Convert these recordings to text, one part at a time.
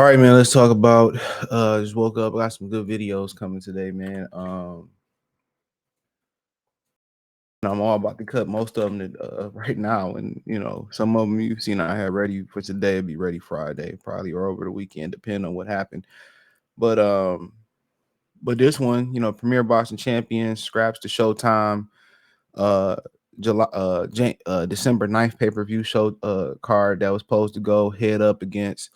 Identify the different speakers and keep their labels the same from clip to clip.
Speaker 1: right, man. Let's talk about. Just woke up. Got some good videos coming today, man. I'm all about to cut most of them right now, and some of them you've seen I have ready for today. It'll be ready Friday, probably, or over the weekend, depending on what happened. But this one, Premier Boxing Champions scraps to Showtime. Uh, December 9th pay-per-view show card that was supposed to go head up against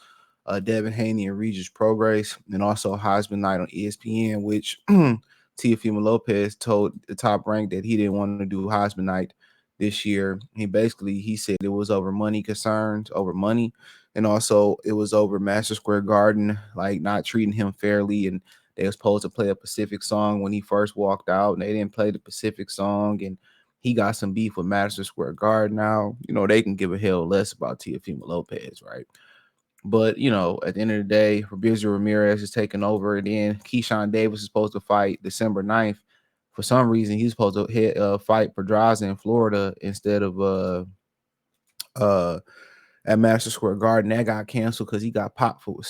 Speaker 1: Devin Haney and Regis Prograis, and also Heisman Night on ESPN, which Teofimo Lopez told the Top Rank that he didn't want to do Heisman Night this year. He said it was over money concerns, over money, and also it was over Madison Square Garden, like not treating him fairly, and they were supposed to play a Pacific song when he first walked out, and they didn't play the Pacific song, and he got some beef with Madison Square Garden now. They can give a hell less about Teofimo Lopez, right? But at the end of the day, Fabrizio Ramirez is taking over, and then Keyshawn Davis is supposed to fight December 9th. For some reason, he's supposed to fight Pedraza in Florida instead of at Madison Square Garden. That got canceled because he got popped for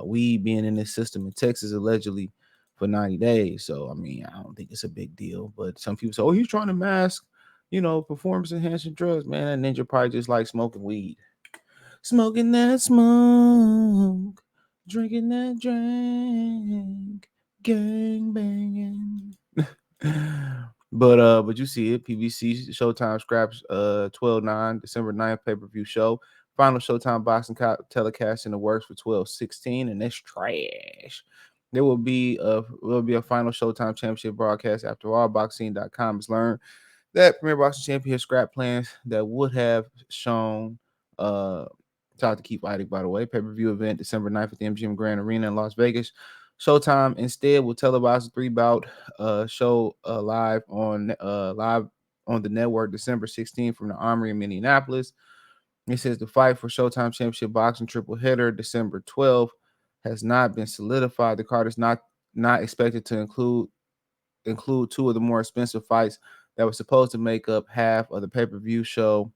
Speaker 1: weed being in his system in Texas allegedly for 90 days. So I mean, I don't think it's a big deal. But some people say, "Oh, he's trying to mask, performance enhancing drugs." Man, that ninja probably just like smoking weed. Smoking that smoke, drinking that drink, gang banging. But you see it, PBC Showtime scraps 12/9, December 9th pay-per-view show. Final Showtime boxing telecast in the works for 12/16, and that's trash. There will be a final Showtime championship broadcast after all. Boxing.com has learned that Premier Boxing Champion scrap plans that would have shown tried to keep fighting, by the way. Pay-per-view event December 9th at the MGM Grand Arena in Las Vegas. Showtime instead will televise a three-bout show live on the network December 16th from the Armory in Minneapolis. It says the fight for Showtime Championship Boxing triple header December 12th has not been solidified. The card is not expected to include two of the more expensive fights that were supposed to make up half of the pay-per-view show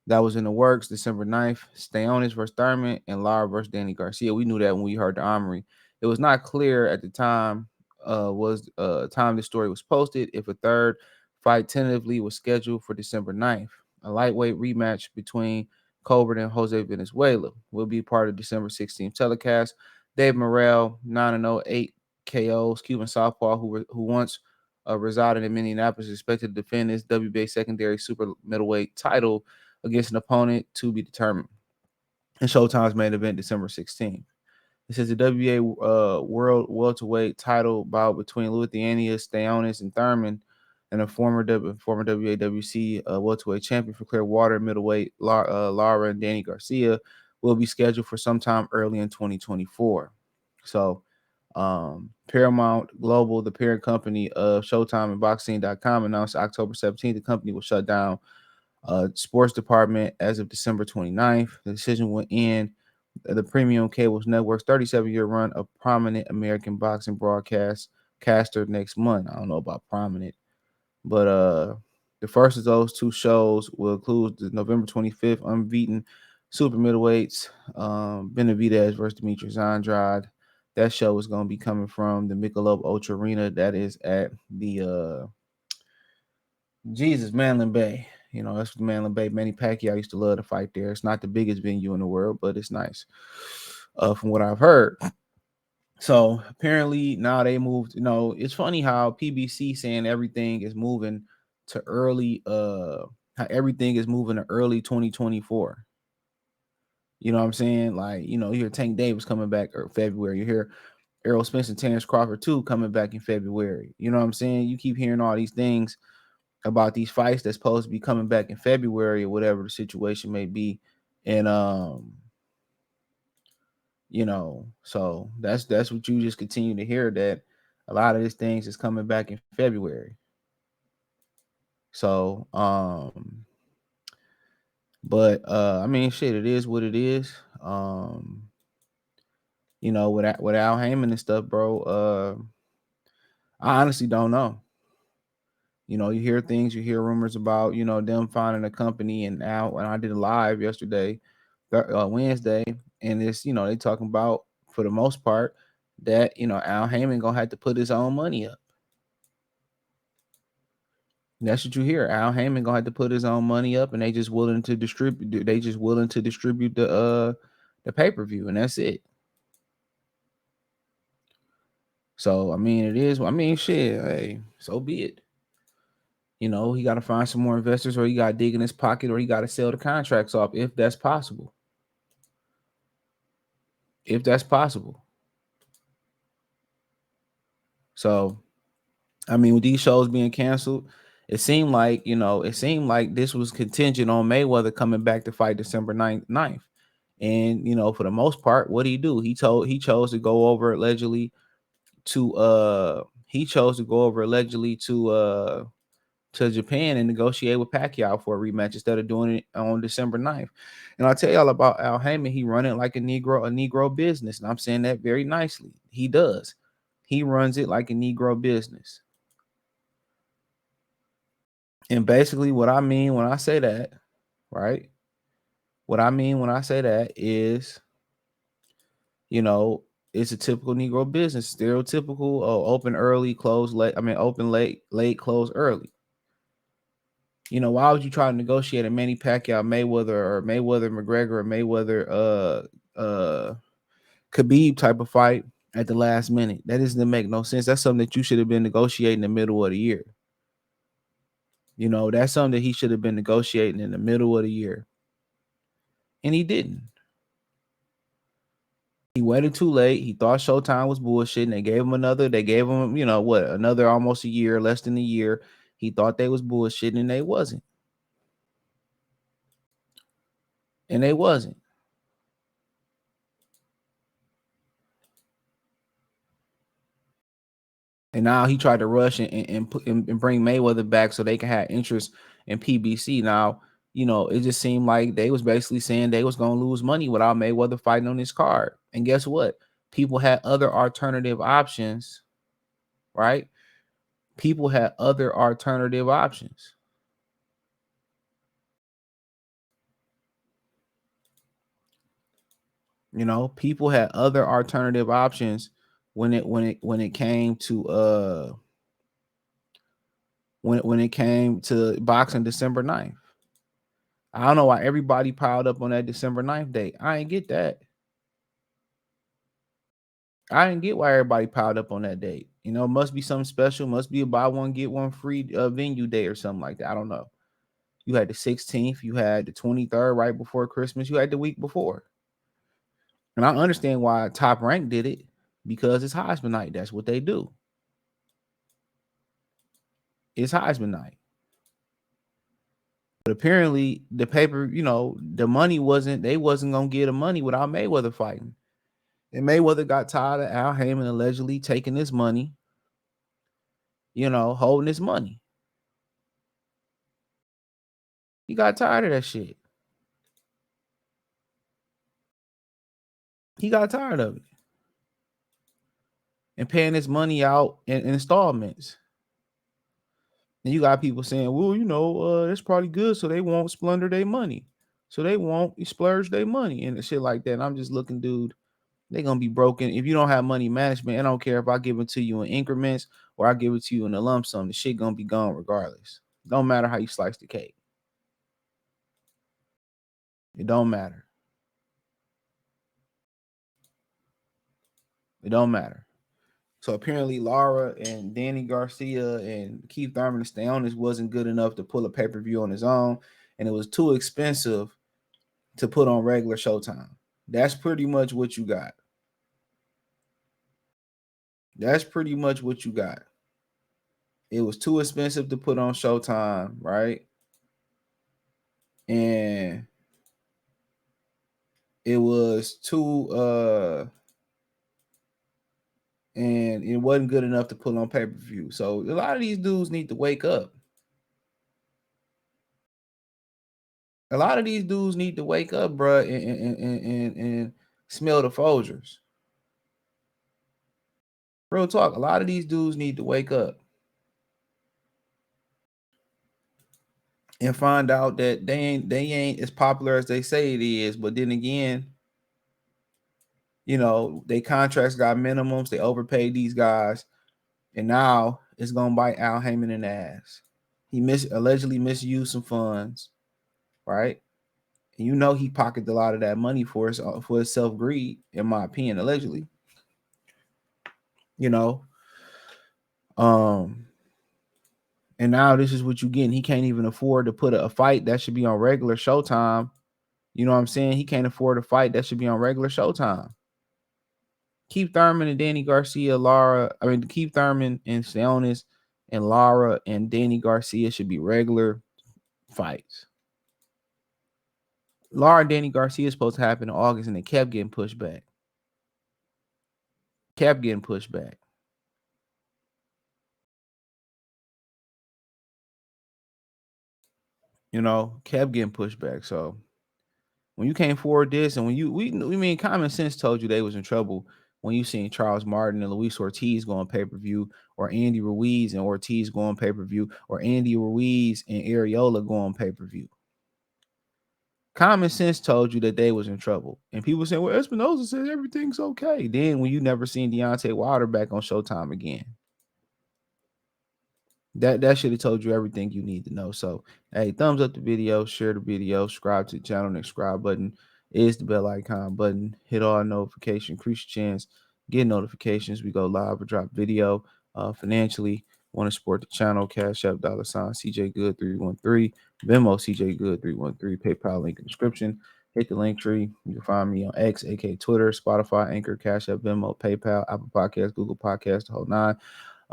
Speaker 1: that was in the works. December 9th, Stayonis versus Thurman and Lara versus Danny Garcia. We knew that when we heard the Armory. It was not clear at the time time the story was posted if a third fight tentatively was scheduled for December 9th. A lightweight rematch between Colbert and Jose Venezuela will be part of December 16th telecast. Dave Morrell, 9-0, 8 KOs, Cuban southpaw who once resided in Minneapolis, is expected to defend his WBA secondary super middleweight title against an opponent to be determined. And Showtime's main event December 16th. It says the WBA World Welterweight title bout between Lithuania, Stayonis, and Thurman, and a former WAWC welterweight champion for Clearwater middleweight Lara and Danny Garcia will be scheduled for sometime early in 2024. So Paramount Global, the parent company of Showtime and Boxing.com, announced October 17th the company will shut down sports department as of December 29th. The decision will end the Premium Cables Network's 37-year run of prominent American boxing broadcaster next month. I don't know about prominent, but the first of those two shows will include the November 25th unbeaten super middleweights, Benavidez versus Demetrius Andrade. That show is going to be coming from the Michelob Ultra Arena. That is at the Mandalay Bay. That's the Mandalay Bay. Manny Pacquiao used to love to fight there. It's not the biggest venue in the world, but it's nice, from what I've heard. So apparently now they moved. It's funny how PBC saying everything is moving to early. How everything is moving to early 2024. You know what I'm saying? Like, you hear Tank Davis coming back in February. You hear Errol Spence and Terrence Crawford too coming back in February. You know what I'm saying? You keep hearing all these things about these fights that's supposed to be coming back in February or whatever the situation may be. And so that's what you just continue to hear, that a lot of these things is coming back in February. So but I mean, shit, it is what it is. With Al Heyman and stuff, bro, I honestly don't know. You hear things, you hear rumors about, them finding a company, and now when I did a live yesterday, Wednesday, and it's, they talking about, for the most part, that Al Heyman gonna have to put his own money up. That's what you hear. Al Heyman gonna have to put his own money up, and they just willing to distribute. They just willing to distribute the pay-per-view, and that's it. So I mean, it is. I mean, shit. Hey, so be it. He got to find some more investors, or he got to dig in his pocket, or he got to sell the contracts off, if that's possible. If that's possible. So, I mean, with these shows being canceled, it seemed like this was contingent on Mayweather coming back to fight December 9th. And for the most part, what did he do? He chose to go over allegedly to Japan and negotiate with Pacquiao for a rematch instead of doing it on December 9th. And I'll tell y'all about Al Heyman. He run it like a Negro business. And I'm saying that very nicely. He does. He runs it like a Negro business. And basically what I mean when I say that, right? What I mean when I say that is, it's a typical Negro business, stereotypical, open early, close late. I mean, open late, close early. Why would you try to negotiate a Manny Pacquiao Mayweather, or Mayweather McGregor, or Mayweather Khabib type of fight at the last minute? That doesn't make no sense. That's something that you should have been negotiating in the middle of the year. That's something that he should have been negotiating in the middle of the year. And he didn't. He waited too late. He thought Showtime was bullshit, and they gave him another almost a year, less than a year. He thought they was bullshit, and they wasn't. And they wasn't. And now he tried to rush and bring Mayweather back so they can have interest in PBC. Now, it just seemed like they was basically saying they was going to lose money without Mayweather fighting on this card. And guess what? People had other alternative options, right? People had other alternative options. People had other alternative options when it came to when it came to boxing December 9th. I don't know why everybody piled up on that December 9th date. I ain't get that. I didn't get why everybody piled up on that date. Must be something special. Must be a buy one get one free venue day or something like that. I don't know. You had the 16th. You had the 23rd right before Christmas. You had the week before. And I understand why Top Rank did it, because it's Heisman night. That's what they do. It's Heisman night. But apparently the paper, the money they wasn't going to get the money without Mayweather fighting. And Mayweather got tired of Al Heyman allegedly taking his money, holding his money. He got tired of that shit. He got tired of it. And paying his money out in installments. And you got people saying, well, that's probably good, so they won't splurge their money. So they won't splurge their money and shit like that. And I'm just looking, dude, they're going to be broken. If you don't have money management, I don't care if I give it to you in increments or I give it to you in a lump sum, the shit going to be gone regardless. Don't matter how you slice the cake. It don't matter. It don't matter. So apparently Lara and Danny Garcia and Keith Thurman to stay on this wasn't good enough to pull a pay-per-view on his own. And it was too expensive to put on regular Showtime. That's pretty much what you got. That's pretty much what you got. It was too expensive to put on Showtime, right? And it was and it wasn't good enough to put on pay-per-view. So a lot of these dudes need to wake up. A lot of these dudes need to wake up, bro, and smell the Folgers. Real talk. A lot of these dudes need to wake up and find out that they ain't as popular as they say it is. But then again, You know, they contracts got minimums. They overpaid these guys, and now it's gonna bite Al Heyman in the ass. He allegedly misused some funds, right? And you know he pocketed a lot of that money for his self greed, in my opinion, allegedly. You know, and now this is what you getting. He can't even afford to put a fight that should be on regular Showtime. You know what I'm saying? He can't afford a fight that should be on regular Showtime. Keith Thurman and Danny Garcia, Keith Thurman and Sionis and Lara and Danny Garcia should be regular fights. Lara and Danny Garcia is supposed to happen in August, and it kept getting pushed back. Kept getting pushed back. You know, kept getting pushed back. So when you came forward this, and when we mean common sense told you they was in trouble when you seen Charles Martin and Luis Ortiz go on pay-per-view, or Andy Ruiz and Ortiz go on pay-per-view, or Andy Ruiz and Areola go on pay-per-view. Common sense told you that they was in trouble. And people saying, well, Espinosa says everything's okay. Then when you never seen Deontay Wilder back on Showtime again. That should have told you everything you need to know. So, hey, thumbs up the video, share the video, subscribe to the channel. And the subscribe button is the bell icon button. Hit all notifications, increase your chance, get notifications. We go live or drop video. Financially, want to support the channel, Cash App, $ CJ Good 313, Venmo CJ Good 313, PayPal link in the description. Hit the link tree. You can find me on X, aka Twitter, Spotify, Anchor, Cash App, Venmo, PayPal, Apple Podcasts, Google Podcasts, the whole nine.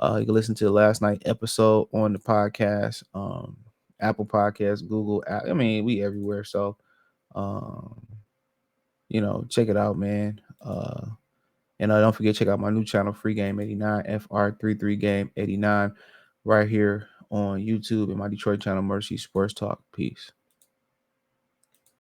Speaker 1: You can listen to the last night episode on the podcast, Apple Podcasts, Google. We everywhere. So, check it out, man. And don't forget, check out my new channel, Free Game 89, FR33 Game 89, right here on YouTube, and my Detroit channel, Mercy Sports Talk. Peace.